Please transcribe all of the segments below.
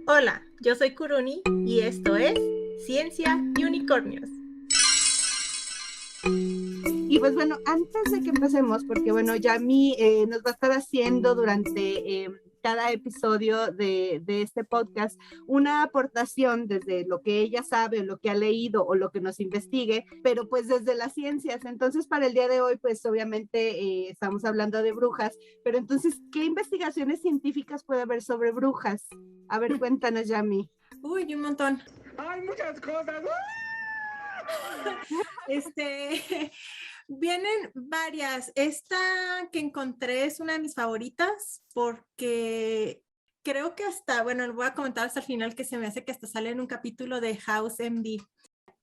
Hola, yo soy Kuruni y esto es Ciencia y Unicornios. Y pues bueno, antes de que empecemos, porque bueno, Yami nos va a estar haciendo durante cada episodio de este podcast una aportación desde lo que ella sabe, lo que ha leído o lo que nos investigue, pero pues desde las ciencias. Entonces, para el día de hoy, pues obviamente estamos hablando de brujas, pero entonces, ¿qué investigaciones científicas puede haber sobre brujas? A ver, cuéntanos, Yami. Uy, un montón. Hay muchas cosas. Vienen varias. Esta que encontré es una de mis favoritas porque creo que lo voy a comentar hasta el final, que se me hace que hasta sale en un capítulo de House MD.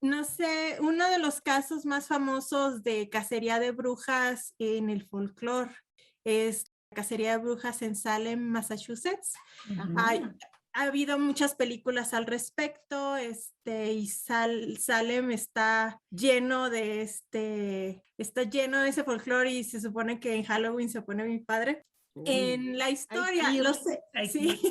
No sé, uno de los casos más famosos de cacería de brujas en el folclore es la cacería de brujas en Salem, Massachusetts. Ha habido muchas películas al respecto, y Salem está lleno de ese folclore, y se supone que en Halloween se pone mi padre. En la historia, sí.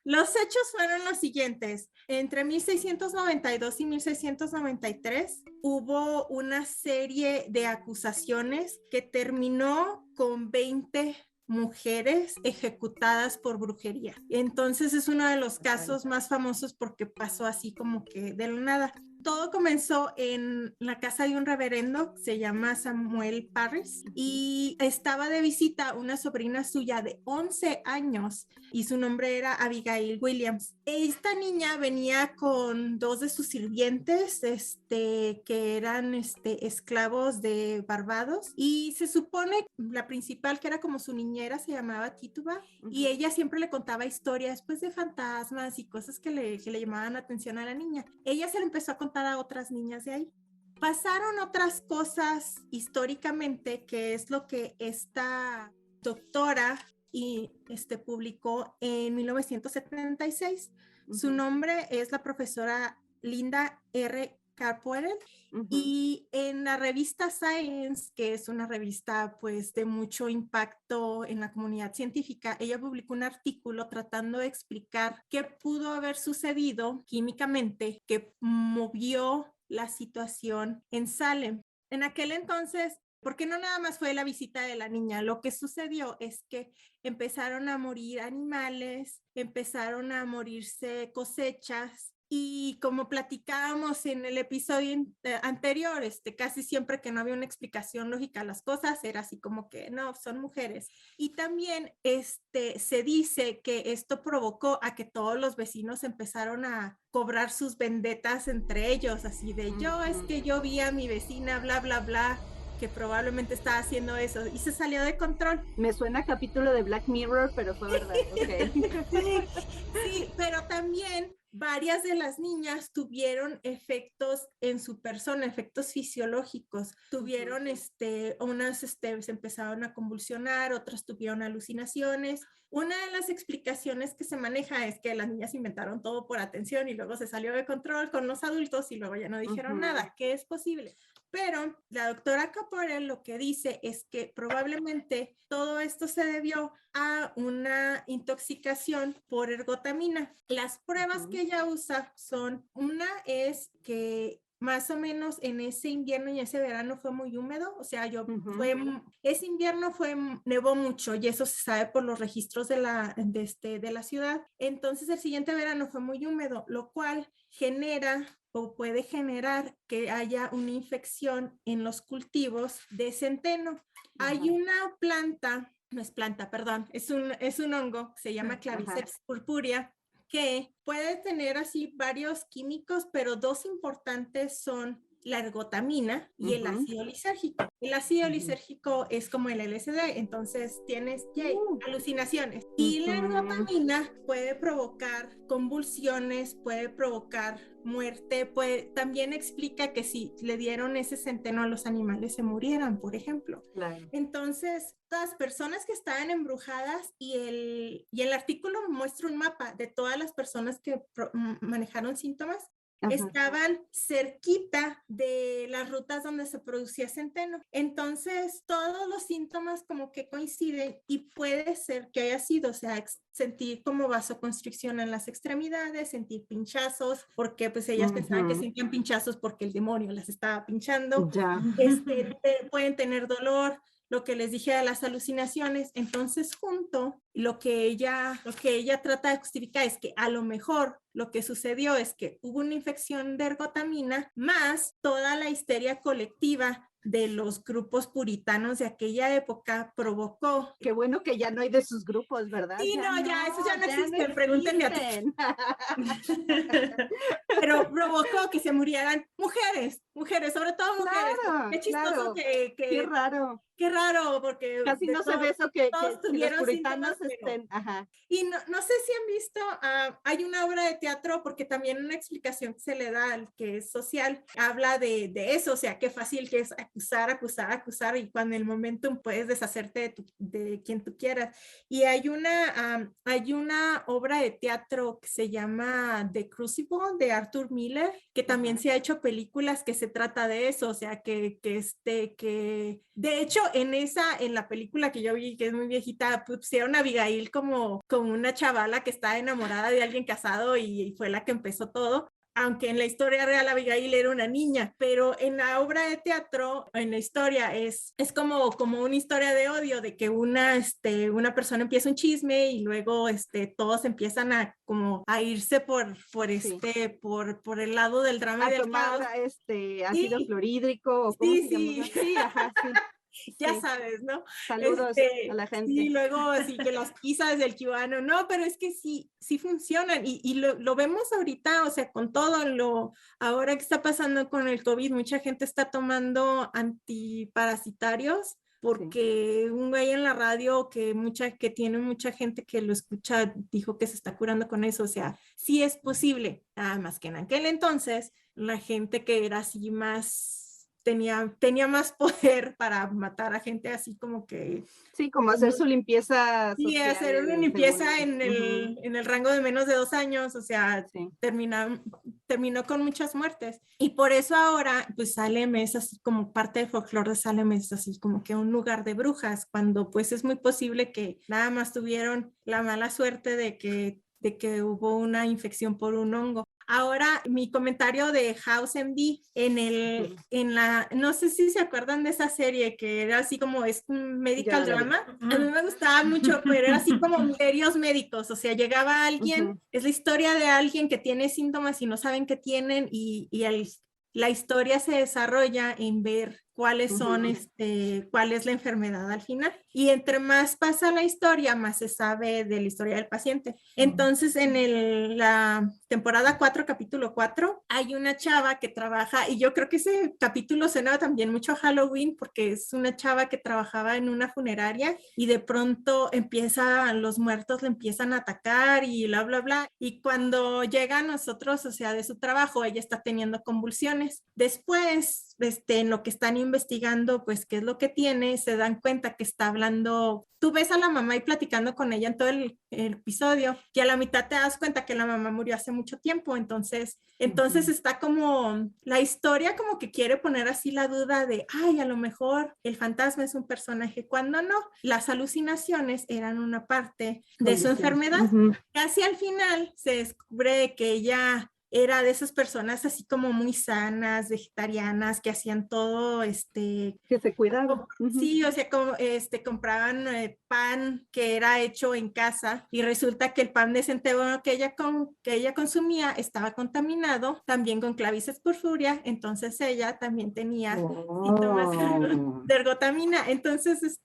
Los hechos fueron los siguientes. Entre 1692 y 1693 hubo una serie de acusaciones que terminó con 20 mujeres ejecutadas por brujería. Entonces es uno de los casos más famosos porque pasó así como que de la nada. Todo comenzó en la casa de un reverendo, se llama Samuel Parris, y estaba de visita una sobrina suya de 11 años y su nombre era Abigail Williams. Esta niña venía con dos de sus sirvientes, que eran esclavos de Barbados, y se supone la principal, que era como su niñera, se llamaba Tituba, y ella siempre le contaba historias pues de fantasmas y cosas que le llamaban la atención a la niña. Ella se le empezó a contar a otras niñas de ahí. Pasaron otras cosas históricamente, que es lo que esta doctora publicó en 1976. Su nombre es la profesora Linda R. Carpenter, y en la revista Science, que es una revista pues de mucho impacto en la comunidad científica, ella publicó un artículo tratando de explicar qué pudo haber sucedido químicamente que movió la situación en Salem. En aquel entonces, porque no nada más fue la visita de la niña, lo que sucedió es que empezaron a morir animales, empezaron a morirse cosechas, y como platicábamos en el episodio anterior, casi siempre que no había una explicación lógica a las cosas, era así como que no, son mujeres. Y también se dice que esto provocó a que todos los vecinos empezaron a cobrar sus vendetas entre ellos, así de es que yo vi a mi vecina, bla, bla, bla, que probablemente estaba haciendo eso, y se salió de control. Me suena a capítulo de Black Mirror, pero fue verdad. Okay. Sí, pero también varias de las niñas tuvieron efectos en su persona, efectos fisiológicos. Tuvieron, unas se empezaron a convulsionar, otras tuvieron alucinaciones. Una de las explicaciones que se maneja es que las niñas inventaron todo por atención y luego se salió de control con los adultos y luego ya no dijeron nada, que es posible. Pero la doctora Caporel lo que dice es que probablemente todo esto se debió a una intoxicación por ergotamina. Las pruebas que ella usa son, una es que más o menos en ese invierno y ese verano fue muy húmedo, o sea, ese invierno nevó mucho, y eso se sabe por los registros de la ciudad. Entonces el siguiente verano fue muy húmedo, lo cual genera o puede generar que haya una infección en los cultivos de centeno. Hay una planta, no es planta, perdón, es un hongo, se llama Claviceps purpurea, que puede tener así varios químicos, pero dos importantes son la ergotamina y el ácido lisérgico. El ácido lisérgico es como el LSD, entonces tienes alucinaciones. Y la ergotamina puede provocar convulsiones, puede provocar muerte, también explica que si le dieron ese centeno a los animales se murieran, por ejemplo. Claro. Entonces, las personas que estaban embrujadas, y el artículo muestra un mapa de todas las personas que manejaron síntomas, estaban cerquita de las rutas donde se producía centeno. Entonces, todos los síntomas como que coinciden y puede ser que haya sido, o sea, sentir como vasoconstricción en las extremidades, sentir pinchazos, porque pues ellas pensaban que sentían pinchazos porque el demonio las estaba pinchando. Pueden tener dolor, lo que les dije a las alucinaciones. Entonces, junto, lo que ella trata de justificar es que a lo mejor lo que sucedió es que hubo una infección de ergotamina más toda la histeria colectiva de los grupos puritanos de aquella época provocó. Qué bueno que ya no hay de sus grupos, ¿verdad? Sí, ya esos ya no existen, pregúntenle a ti. Pero provocó que se murieran mujeres, sobre todo mujeres. Claro, qué chistoso qué raro. Qué raro, porque casi no se ve eso que tuvieron los puritanos estén. Y no sé si han visto, hay una obra de teatro, porque también una explicación que se le da al que es social, habla de eso, o sea, qué fácil que es acusar, y cuando en el momentum puedes deshacerte de quien tú quieras. Y hay una obra de teatro que se llama The Crucible, de Arthur Miller, que también se ha hecho películas que se trata de eso, o sea, que de hecho, en la película que yo vi, que es muy viejita, pusieron a Abigail como una chavala que está enamorada de alguien casado y fue la que empezó todo. Aunque en la historia real Abigail era una niña, pero en la obra de teatro, en la historia, es como una historia de odio, de que una persona empieza un chisme y luego todos empiezan a irse por el lado del drama y del tomar caos. ácido clorhídrico, o cómo se llama. Sí, ya sabes, ¿no? Saludos a la gente. Y luego así que las pizzas del cubano, no, pero es que sí funcionan y lo vemos ahorita, o sea, con todo ahora que está pasando con el COVID, mucha gente está tomando antiparasitarios porque un güey en la radio que tiene mucha gente que lo escucha dijo que se está curando con eso, o sea, sí es posible, nada más que en aquel entonces la gente que era así más tenía más poder para matar a gente así como que... Sí, como hacer su limpieza social. Sí, hacer una limpieza en el rango de menos de 2 años, o sea, terminó con muchas muertes. Y por eso ahora, pues Salem es así como parte del folclore de Salem, es así como que un lugar de brujas, cuando pues es muy posible que nada más tuvieron la mala suerte de que hubo una infección por un hongo. Ahora, mi comentario de House MD no sé si se acuerdan de esa serie que era así como es un medical drama. A mí me gustaba mucho, pero era así como misterios médicos, o sea, llegaba alguien, es la historia de alguien que tiene síntomas y no saben qué tienen y la historia se desarrolla en ver cuáles son, cuál es la enfermedad al final. Y entre más pasa la historia, más se sabe de la historia del paciente. Entonces, en la temporada 4, capítulo 4, hay una chava que trabaja, y yo creo que ese capítulo suena también mucho a Halloween, porque es una chava que trabajaba en una funeraria y de pronto los muertos le empiezan a atacar y bla, bla, bla. Y cuando llega a nosotros, o sea, de su trabajo, ella está teniendo convulsiones. Después, en lo que están investigando, pues, qué es lo que tiene, se dan cuenta que está hablando, tú ves a la mamá y platicando con ella en todo el episodio, que a la mitad te das cuenta que la mamá murió hace mucho tiempo, entonces está como, la historia como que quiere poner así la duda de, ay, a lo mejor el fantasma es un personaje, cuando no, las alucinaciones eran una parte de su enfermedad. Casi al final se descubre que ella era de esas personas así como muy sanas, vegetarianas, que hacían todo, que se cuidaban. Sí, o sea, como, compraban pan que era hecho en casa y resulta que el pan de centeno que ella consumía estaba contaminado también con clavices purpúrea, entonces ella también tenía síntomas de ergotamina, entonces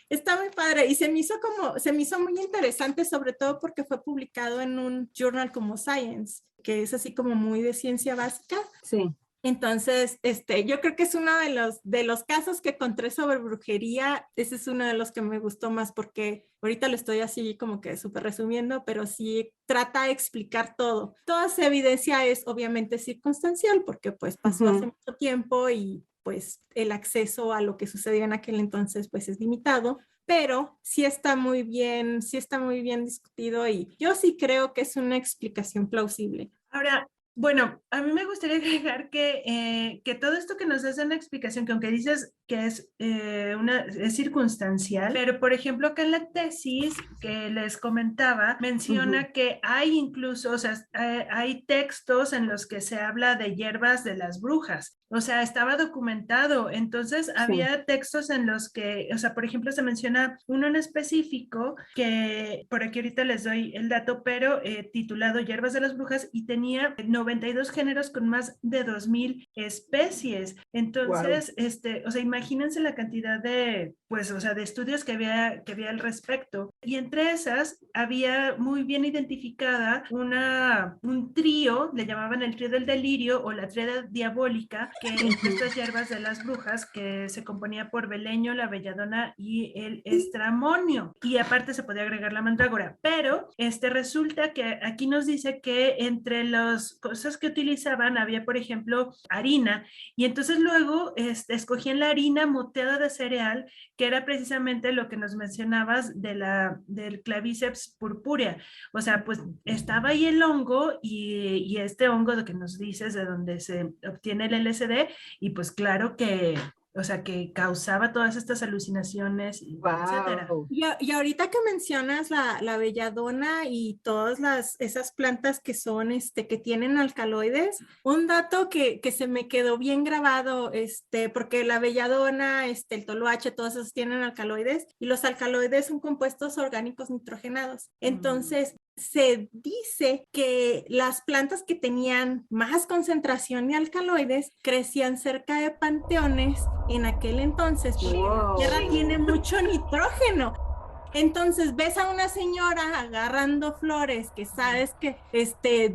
está muy padre y se me hizo muy interesante, sobre todo porque fue publicado en un journal como Science, que es así como muy de ciencia básica. Sí. Entonces, yo creo que es uno de los casos que encontré sobre brujería. Ese es uno de los que me gustó más porque ahorita lo estoy así como que súper resumiendo, pero sí trata de explicar todo. Toda esa evidencia es obviamente circunstancial porque pues pasó hace mucho tiempo y pues el acceso a lo que sucedió en aquel entonces pues es limitado. Pero sí está muy bien discutido y yo sí creo que es una explicación plausible. Ahora, Bueno, a mí me gustaría agregar que todo esto que nos das una explicación, que aunque dices que es circunstancial, pero por ejemplo acá en la tesis que les comentaba, menciona que hay incluso, o sea, hay textos en los que se habla de hierbas de las brujas. O sea, estaba documentado. Entonces, había textos en los que, o sea, por ejemplo, se menciona uno en específico que, por aquí ahorita les doy el dato, pero titulado Hierbas de las Brujas, y tenía 92 géneros con más de 2000 especies. Entonces, o sea, imagínense la cantidad de, pues, o sea, de estudios que había al respecto. Y entre esas había muy bien identificada un trío, le llamaban el trío del delirio o la tríada diabólica, que estas hierbas de las brujas, que se componía por beleño, la belladona y el estramonio. Y aparte se podía agregar la mandrágora. Pero resulta que aquí nos dice que entre las cosas que utilizaban había, por ejemplo, harina. Y entonces luego escogían la harina moteada de cereal, que era precisamente lo que nos mencionabas del clavíceps purpúrea. O sea, pues estaba ahí el hongo y este hongo de que nos dices de donde se obtiene el LSD, y pues claro que, o sea, que causaba todas estas alucinaciones, etcétera. Y ahorita que mencionas la belladona y todas esas plantas que son, que tienen alcaloides, un dato que se me quedó bien grabado, porque la belladona, el toloache, todos esos tienen alcaloides, y los alcaloides son compuestos orgánicos nitrogenados. Entonces, se dice que las plantas que tenían más concentración de alcaloides crecían cerca de panteones en aquel entonces, porque la tierra tiene mucho nitrógeno. Entonces ves a una señora agarrando flores que sabes que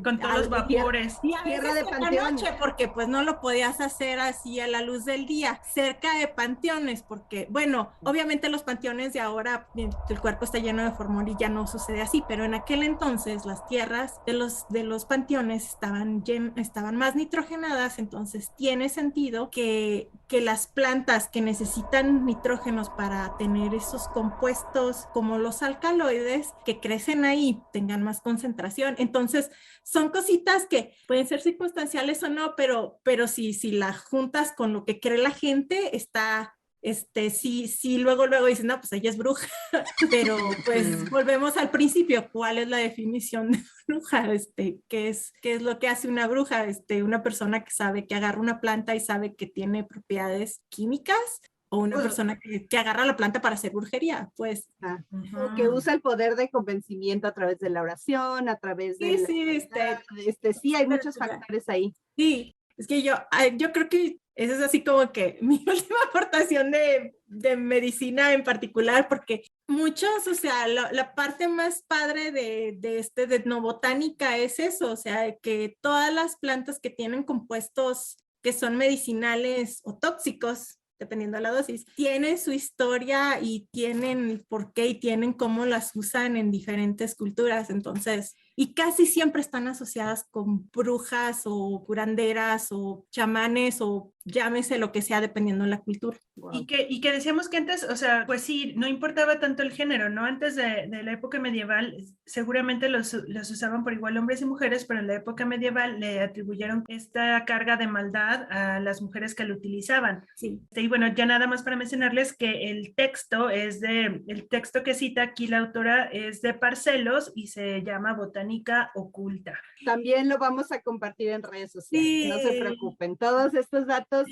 con todos los vapores, tierra de panteones, porque pues no lo podías hacer así a la luz del día, cerca de panteones, porque bueno, obviamente los panteones de ahora el cuerpo está lleno de formol y ya no sucede así, pero en aquel entonces las tierras de los panteones estaban más nitrogenadas. Entonces tiene sentido que las plantas que necesitan nitrógenos para tener esos compuestos como los alcaloides que crecen ahí tengan más concentración. Entonces son cositas que pueden ser circunstanciales o no, pero si la juntas con lo que cree la gente, está sí, luego dicen, no, pues ella es bruja, pero pues volvemos al principio, ¿cuál es la definición de bruja? ¿Qué es lo que hace una bruja? Una persona que sabe, que agarra una planta y sabe que tiene propiedades químicas, o una persona que agarra la planta para hacer brujería, pues. O que usa el poder de convencimiento a través de la oración, a través de... Sí, hay muchos factores ahí. Sí, es que yo creo que esa es así como que mi última aportación de medicina en particular, porque muchos, o sea, la parte más padre de etnobotánica es eso, o sea, que todas las plantas que tienen compuestos que son medicinales o tóxicos, dependiendo de la dosis, tienen su historia y tienen por qué y tienen cómo las usan en diferentes culturas. Entonces, y casi siempre están asociadas con brujas o curanderas o chamanes o llámese lo que sea dependiendo de la cultura. Y que decíamos que antes, o sea, pues sí, no importaba tanto el género, ¿no? Antes de la época medieval seguramente los usaban por igual hombres y mujeres, pero en la época medieval le atribuyeron esta carga de maldad a las mujeres que lo utilizaban. Sí. Y bueno, ya nada más para mencionarles que el texto que cita aquí la autora es de Parcelos y se llama Botánica Oculta. También lo vamos a compartir en redes sociales, sí. No se preocupen, todos estos datos,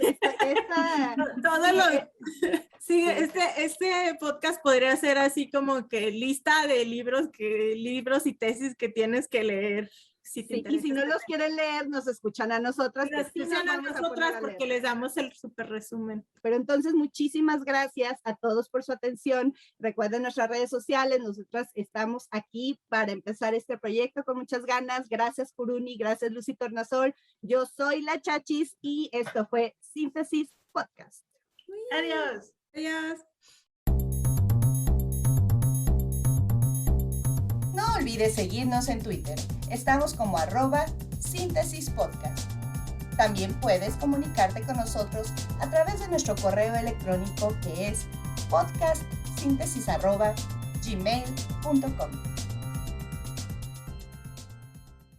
Sí, este podcast podría ser así como que lista de libros y tesis que tienes que leer. Sí, y si no los quieren leer, nos escuchan a nosotras. Nos escuchan a nosotras porque les damos el súper resumen. Pero entonces, muchísimas gracias a todos por su atención. Recuerden nuestras redes sociales. Nosotras estamos aquí para empezar este proyecto con muchas ganas. Gracias, Kuruni. Gracias, Lucy Tornasol. Yo soy La Chachis y esto fue Síntesis Podcast. Adiós. Adiós. No olvides seguirnos en Twitter. Estamos como @SíntesisPodcast. También puedes comunicarte con nosotros a través de nuestro correo electrónico que es podcastsíntesis@gmail.com.